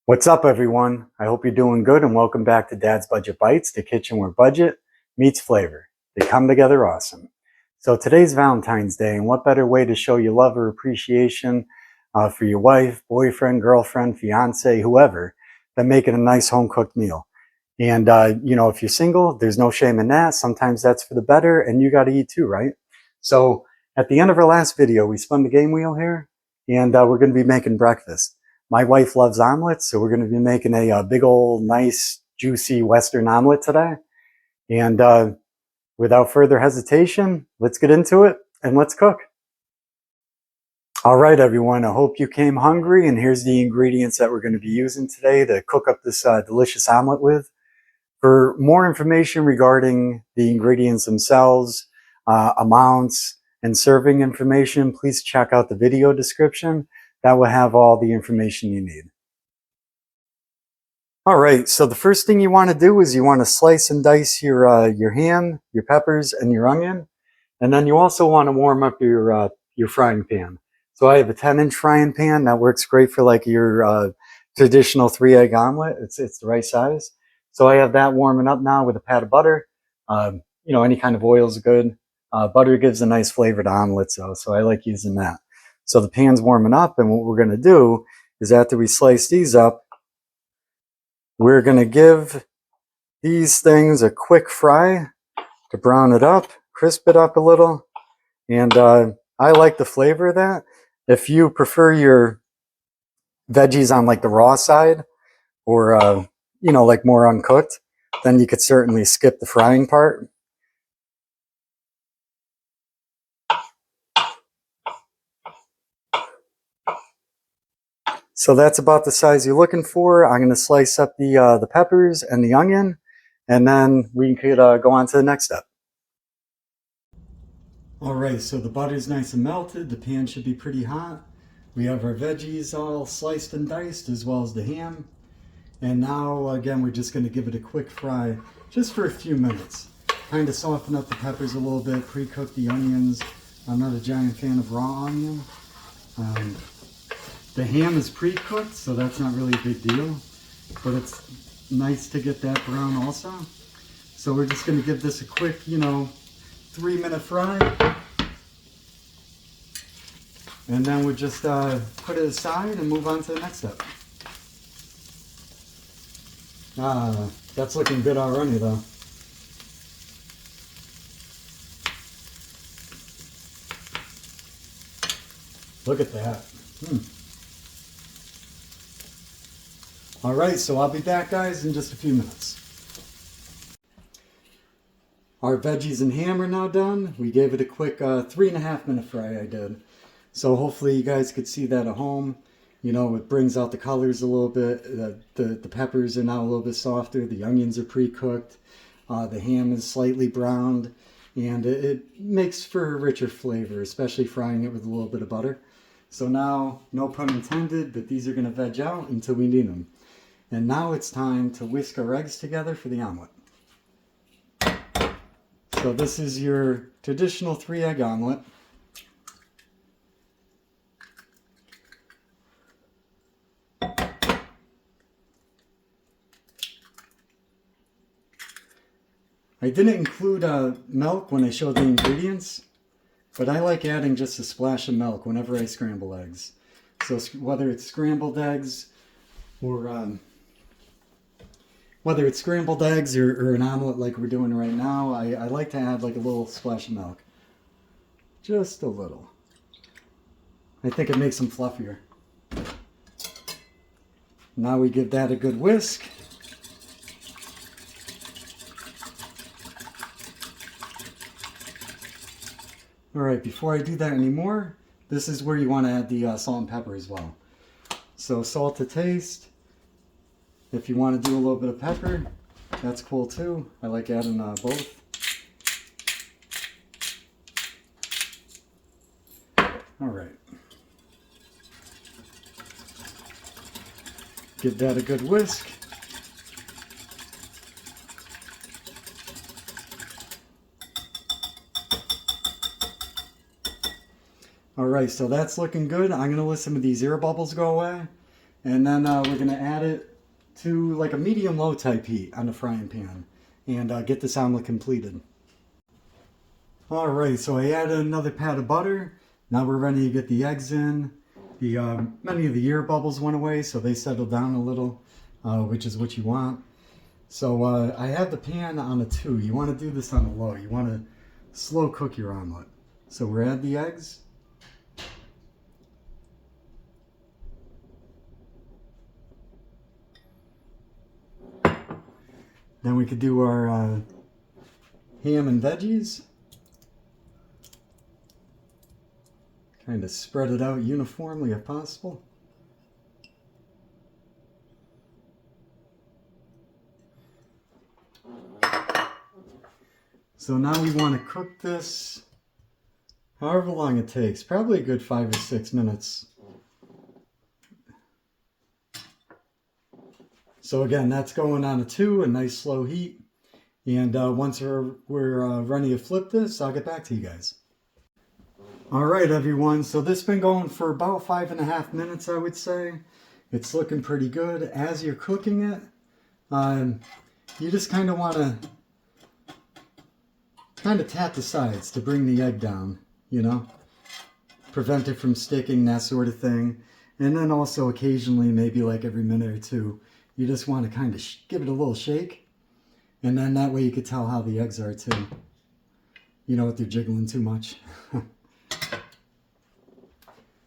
What's up, everyone? I hope you're doing good and welcome back to Dad's Budget Bites, the kitchen where budget meets flavor. They come together awesome. So today's Valentine's Day, and what better way to show your love or appreciation for your wife, boyfriend, girlfriend, fiance, whoever, than making a nice home-cooked meal. And, if you're single, there's no shame in that. Sometimes that's for the better, and you got to eat too, right? So at the end of our last video, we spun the game wheel here, and we're going to be making breakfast. My wife loves omelets, so we're going to be making a big old, nice, juicy Western omelet today. And without further hesitation, let's get into it and let's cook. All right, everyone, I hope you came hungry, and here's the ingredients that we're going to be using today to cook up this delicious omelet with. For more information regarding the ingredients themselves, amounts, and serving information, please check out the video description. That will have all the information you need. All right, so the first thing you want to do is you want to slice and dice your ham, your peppers, and your onion. And then you also want to warm up your frying pan. So I have a 10-inch frying pan that works great for like your traditional 3-egg omelet. It's the right size. So I have that warming up now with a pat of butter. Any kind of oil is good. Butter gives a nice flavor to omelets, though, so I like using that. So the pan's warming up, and what we're going to do is after we slice these up, we're going to give these things a quick fry to brown it up, crisp it up a little. And I like the flavor of that. If you prefer your veggies on like the raw side or, like more uncooked, then you could certainly skip the frying part. So that's about the size you're looking for. I'm going to slice up the peppers and the onion, and then we could go on to the next step. All right, so the butter's nice and melted. The pan should be pretty hot. We have our veggies all sliced and diced, as well as the ham. And now, again, we're just going to give it a quick fry, just for a few minutes. Kind of soften up the peppers a little bit, pre-cook the onions. I'm not a giant fan of raw onion. The ham is pre-cooked, so that's not really a big deal, but it's nice to get that brown also. So we're just going to give this a quick, 3-minute fry. And then we'll just put it aside and move on to the next step. That's looking good already, though. Look at that. All right, so I'll be back, guys, in just a few minutes. Our veggies and ham are now done. We gave it a quick 3.5-minute fry, I did. So hopefully you guys could see that at home. It brings out the colors a little bit. The peppers are now a little bit softer. The onions are pre-cooked. The ham is slightly browned. And it makes for a richer flavor, especially frying it with a little bit of butter. So now, no pun intended, but these are going to veg out until we need them. And now it's time to whisk our eggs together for the omelet. So this is your traditional 3-egg omelet. I didn't include milk when I showed the ingredients, but I like adding just a splash of milk whenever I scramble eggs. So whether it's scrambled eggs or an omelet like we're doing right now, I like to add like a little splash of milk. Just a little. I think it makes them fluffier. Now we give that a good whisk. All right, before I do that anymore, this is where you want to add the salt and pepper as well. So salt to taste. If you want to do a little bit of pepper, that's cool too. I like adding both. All right. Give that a good whisk. All right, so that's looking good. I'm going to let some of these air bubbles go away. And then we're going to add it to like a medium-low type heat on the frying pan and get this omelet completed. All right, so I added another pat of butter. Now we're ready to get the eggs in. Many of the air bubbles went away, so they settled down a little, which is what you want. So I have the pan on a 2. You want to do this on a low. You want to slow cook your omelet. So we're add the eggs. Then we could do our ham and veggies. Kind of spread it out uniformly if possible. So now we want to cook this however long it takes, probably a good 5 or 6 minutes. So again, that's going on a 2, a nice slow heat. And once we're ready to flip this, I'll get back to you guys. All right, everyone. So this has been going for about 5.5 minutes, I would say. It's looking pretty good. As you're cooking it, you just kind of want to tap the sides to bring the egg down, you know, prevent it from sticking, that sort of thing. And then also occasionally, maybe like every minute or two, you just want to kind of give it a little shake. And then that way you can tell how the eggs are too. You know, if they're jiggling too much.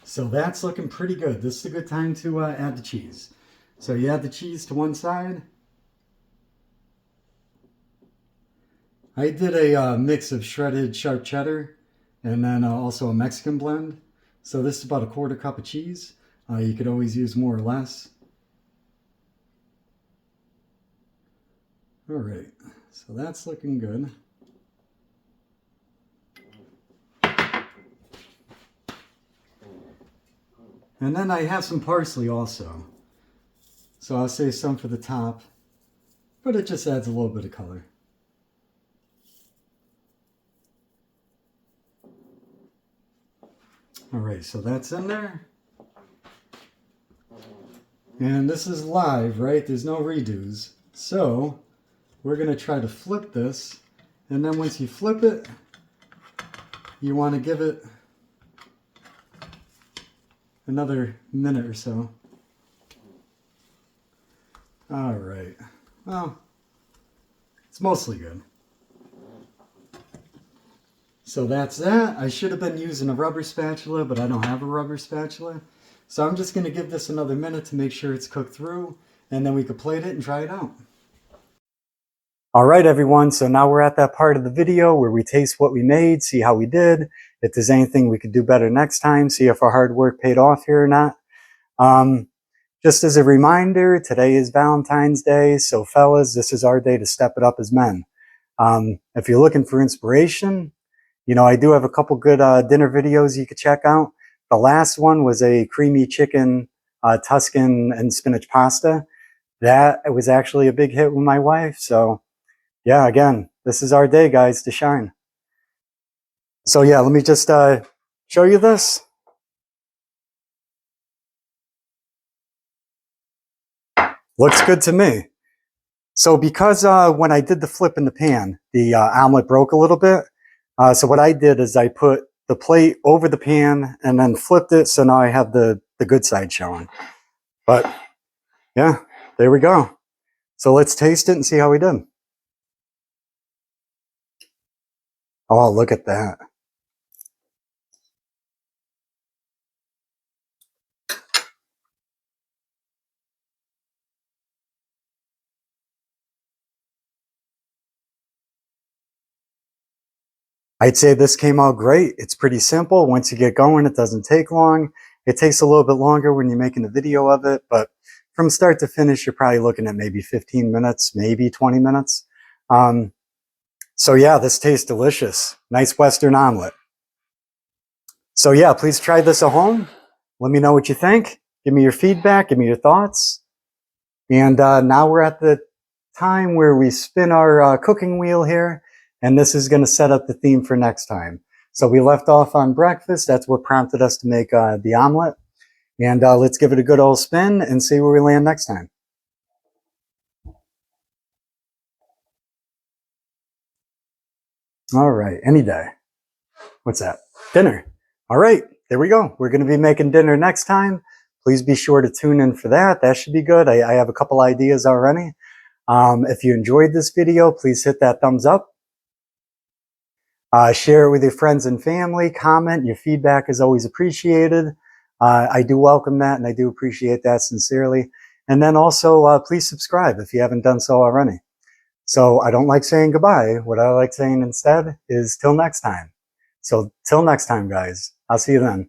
So that's looking pretty good. This is a good time to add the cheese. So you add the cheese to one side. I did a mix of shredded sharp cheddar and then also a Mexican blend. So this is about a 1/4 cup of cheese. You could always use more or less. All right, so that's looking good. And then I have some parsley also. So I'll save some for the top, but it just adds a little bit of color. All right, so that's in there. And this is live, right? There's no redos. So we're going to try to flip this. And then once you flip it, you want to give it another minute or so. All right. Well, it's mostly good. So that's that. I should have been using a rubber spatula, but I don't have a rubber spatula. So I'm just going to give this another minute to make sure it's cooked through, and then we can plate it and try it out. All right, everyone. So now we're at that part of the video where we taste what we made, see how we did, if there's anything we could do better next time, see if our hard work paid off here or not. Just as a reminder, today is Valentine's Day. So fellas, this is our day to step it up as men. If you're looking for inspiration, you know, I do have a couple good dinner videos you could check out. The last one was a creamy chicken Tuscan and spinach pasta. That was actually a big hit with my wife. So yeah, again, this is our day, guys, to shine. So yeah, let me just show you this. Looks good to me. So because when I did the flip in the pan, the omelet broke a little bit. So what I did is I put the plate over the pan and then flipped it. So now I have the good side showing. But yeah, there we go. So let's taste it and see how we did. Oh, look at that. I'd say this came out great. It's pretty simple. Once you get going, it doesn't take long. It takes a little bit longer when you're making a video of it, but from start to finish, you're probably looking at maybe 15 minutes, maybe 20 minutes. So yeah, this tastes delicious. Nice Western omelet. So yeah, please try this at home. Let me know what you think. Give me your feedback. Give me your thoughts. And now we're at the time where we spin our cooking wheel here. And this is going to set up the theme for next time. So we left off on breakfast. That's what prompted us to make the omelet. And let's give it a good old spin and see where we land next time. All right, any day. What's that? Dinner. All right, there we go. We're going to be making dinner next time. Please be sure to tune in for that. That should be good. I have a couple ideas already. If you enjoyed this video, please hit that thumbs up. Share it with your friends and family. Comment. Your feedback is always appreciated. I do welcome that, and I do appreciate that sincerely. And then also, please subscribe if you haven't done so already. So I don't like saying goodbye. What I like saying instead is till next time. So till next time, guys. I'll see you then.